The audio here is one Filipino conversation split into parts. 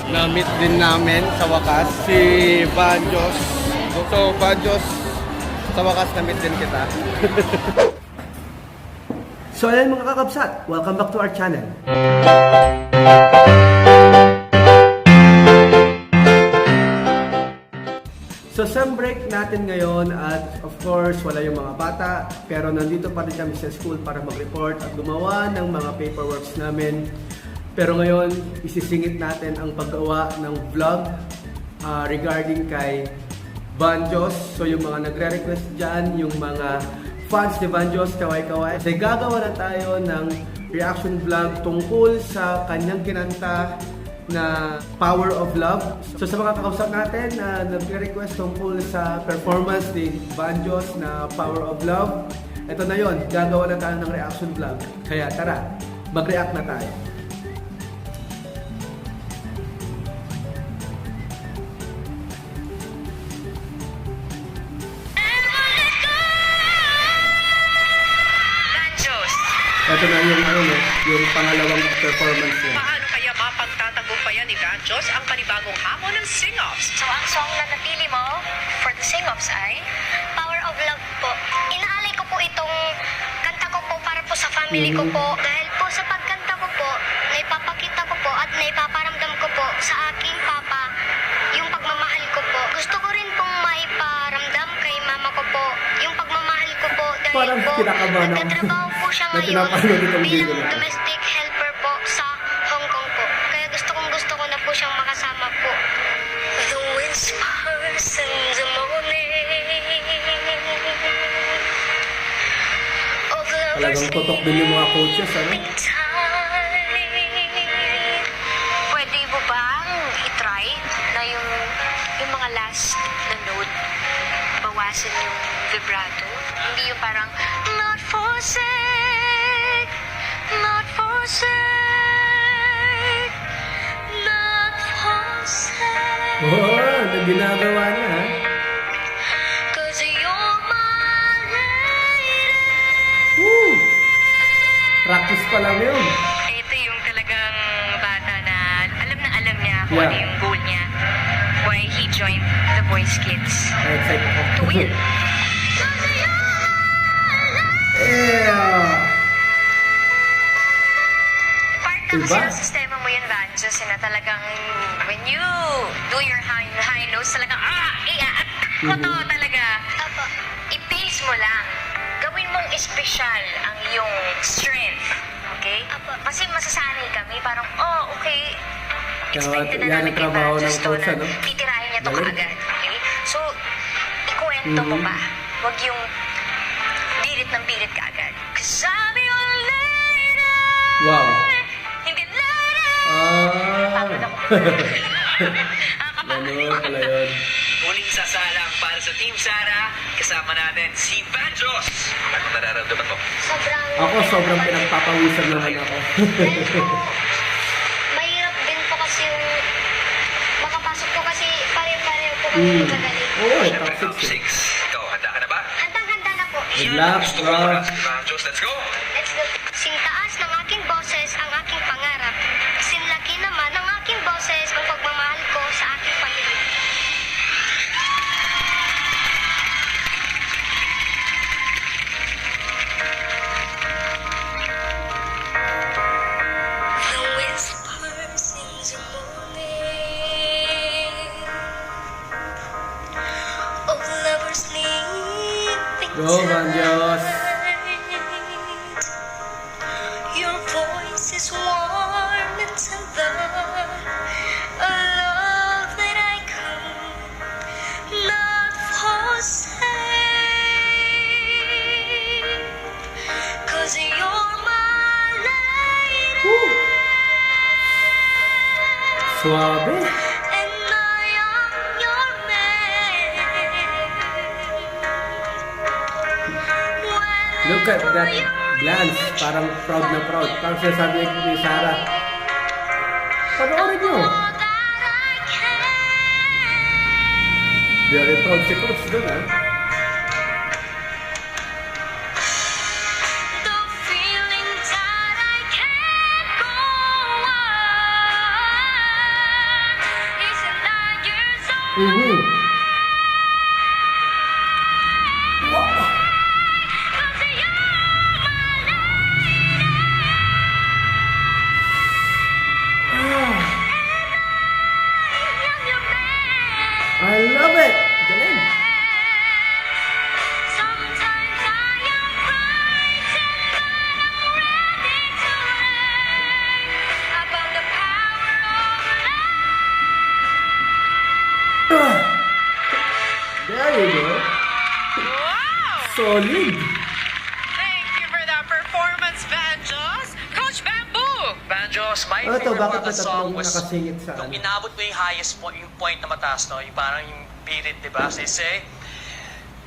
Na-meet din namin sa wakas si Banjos. So, Banjos, sa wakas na-meet din kita. So ayan mga kakabsat, welcome back to our channel. So sem break natin ngayon at of course wala yung mga bata pero nandito pa rin kami sa school para mag-report at gumawa ng mga paperworks namin. Pero ngayon isisingit natin ang paggawa ng vlog regarding kay Banjos. So yung mga nagre-request dyan, yung mga fans ni Banjos, kaway-kaway. Kasi gagawa na tayo ng reaction vlog tungkol sa kanyang kinanta na Power of Love. So sa mga kakausap natin na nagre-request tungkol sa performance ni Banjos na Power of Love, ito na yon, gagawa na tayo ng reaction vlog. Kaya tara, mag-react na tayo. Ito na yung pangalawang performance niya. Paano kaya mapagtatagumpayan ni Banjos ang panibagong hamon ng sing-offs? So, ang song na napili mo for the sing-offs ay Power of Love po. Inaalay ko po itong kanta ko po para po sa family ko po. Dahil po sa pagkanta ko po, naipapakita ko po at naipaparamdam ko po sa aking papa yung pagmamahal ko po. Gusto ko rin pong maiparamdam kay mama ko po yung pagmamahal ko po. Dahil Parang po, kinakabahan ako. nagtatrabaho po siya Na ngayon pinapanood itong video bilang na to. domestic helper po sa Hong Kong po. Kaya gusto ko na po siyang makasama po. The whispers in the morning of lovers Talagang tutok din yung mga coaches, ano? Pwede mo bang i-try na yung mga last na note, bawasan yung vibrato? Hindi yung parang not forsake, not forsake, not forsake. Oh, na ginagawa niya, ha? 'Cause you're my lady. Woo! Practice pa lang yun. Ito yung talagang bata na alam niya kung ano yung goal niya. Why he joined the Boys Kids. Excited ako. To win. Yeah! Part na Diba? kasi ng sistema mo yun, Banjos, na talagang when you do your high notes, talagang ko to talaga. I-pace mo lang. Gawin mong espesyal ang iyong strength. Okay? Kasi masasanay kami, parang, okay, expected na Yan namin ang kay trabaho Banjos ng to coach, na ano? titirahin niya to Galing. kaagad. Okay? So, ikuwento mo pa. Huwag yung pilit ng pilit kaagad. Cause I'm your lady. Wow. Hindi lady. Pagod ako. Ganun pala yun. Muling sasalang para sa Team Sara, kasama natin si Banjos. Anong nararamdaman mo? Ako, sobrang pinagpapawisan naman ako. Mahirap din po kasi yung makapasok po kasi pare-pareho po kami magaling. Oo, Siyempre, top top 6. 6. Ikaw, handa ka na ba? Handang-handa na po. Good luck, Gusto bro. ko para si Banjos. Let's go! Let's go. Sintaas ng aking boses ang aking pangarap. Sinlaki naman ng aking boses ang pagmamahal ko sa aking pamilya. The whispers in the morning of lovers sleeping Go, Banjos. tight. Your voice is warm and tender, a love that I could not forsake. 'Cause you're my lady. Woo! Suabe. And I am your man. Look at that glance. Parang proud na proud. Parang sinasabi ni Sarah. Panoorin nyo. Very proud si Coach doon, ha? I love it! Galing! Sometimes I am frightened, but I'm ready to learn about the power of love. There you go. Wow! Solid! Thank you for that performance, Banjos. Coach Bamboo! Banjos, my Ano to? favorite Bakit part of ba the song tatlong was nakasingit sa nung ano? inabot mo yung highest point, yung point na mataas, no? Yung parang yung beat it, di ba? Say,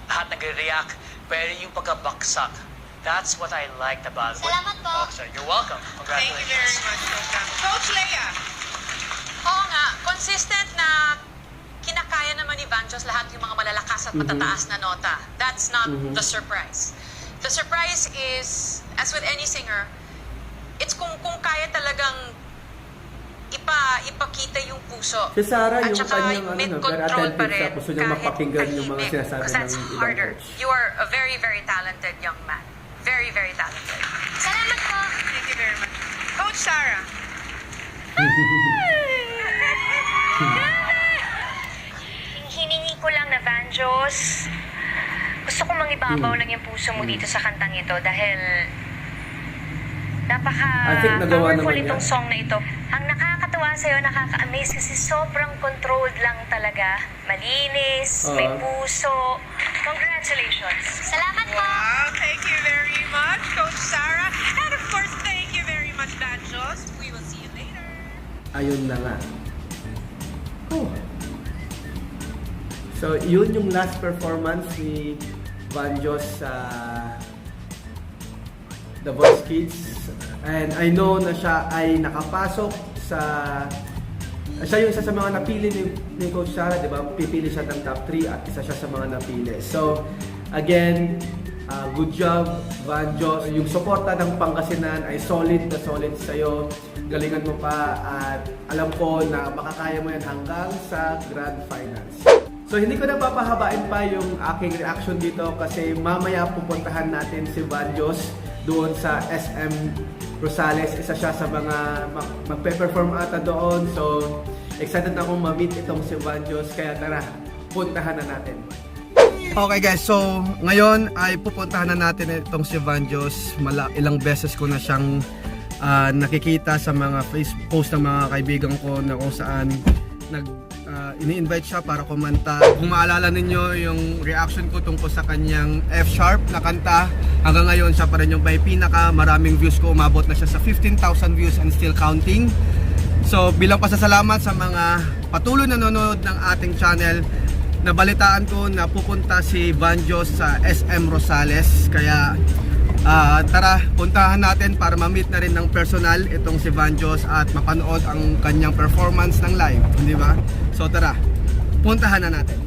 lahat nagre-react, pero yung pagkabaksak, that's what I liked about it. Salamat po. Oh, sorry. You're welcome. Thank you very Congratulations. much, Coach Bamboo. Coach Leia! Oo nga, consistent na kinakaya naman ni Banjos lahat yung mga malalakas at matataas na nota. That's not the surprise. The surprise is, as with any singer, it's kung kaya talagang ipakita yung puso. Si Sarah, At yung saka kanyang ano, very mid-control pa attentive siya. rin, Gusto niya kahit mapakinggan yung mga tahimik. sinasabi Because ng that's ibang harder. coach. You are a very, very talented young man. Very, very talented. Salamat po. Thank you very much. Coach Sarah! Hiningi ko lang na Vanjos. Gusto ko mangibabaw lang yung puso mo dito sa kantang ito dahil I think nagawa napaka-powerful naman niya. itong song na ito. Ang nakakatuwa sa'yo, nakaka-amaze kasi sobrang controlled lang talaga. Malinis, may puso. Congratulations. Salamat po. Wow, thank you very much, Coach Sarah. And of course, thank you very much, Banjos. We will see you later. Ayun na nga. Oh. So, yun yung last performance ni Banjos sa The Voice Kids. And I know na siya ay nakapasok sa... Siya yung isa sa mga napili ni Coach Sarah, di ba? Pipili siya ng top 3 at isa siya sa mga napili. So, again, good job, Vanjos. Yung suporta ng Pangasinan ay solid na solid sa'yo. Galingan mo pa at alam ko na makakaya mo yan hanggang sa Grand Finals. So hindi ko na papahabain pa yung aking reaction dito kasi mamaya pupuntahan natin si Vanjos doon sa SM Rosales. Isa siya sa mga magpe-perform ata doon. So excited na akong ma-meet itong si Vanjos kaya tara, puntahan na natin. Okay guys, so ngayon ay pupuntahan na natin itong si Vanjos. Ilang beses ko na siyang nakikita sa mga Facebook post ng mga kaibigan ko na kung saan ini-invite siya para kumanta. Kung maalala ninyo yung reaction ko tungkol sa kanyang F-sharp na kanta, hanggang ngayon siya pa rin yung may pinaka maraming views ko. Umabot na siya sa 15,000 views and still counting. So bilang pasasalamat sa mga patuloy na nanonood ng ating channel, nabalitaan ko na pupunta si Vanjos sa SM Rosales. Kaya tara, puntahan natin para ma-meet na rin ng personal itong si Vanjos at mapanood ang kanyang performance ng live, di ba? So tara, puntahan na natin.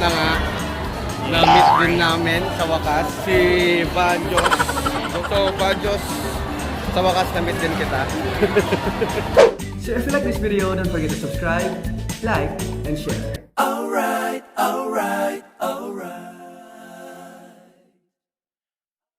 na nga, na-meet din namin sa wakas si Banjos. So, Banjos, sa wakas na-meet din kita. So if you like this video, don't forget to subscribe, like, and share.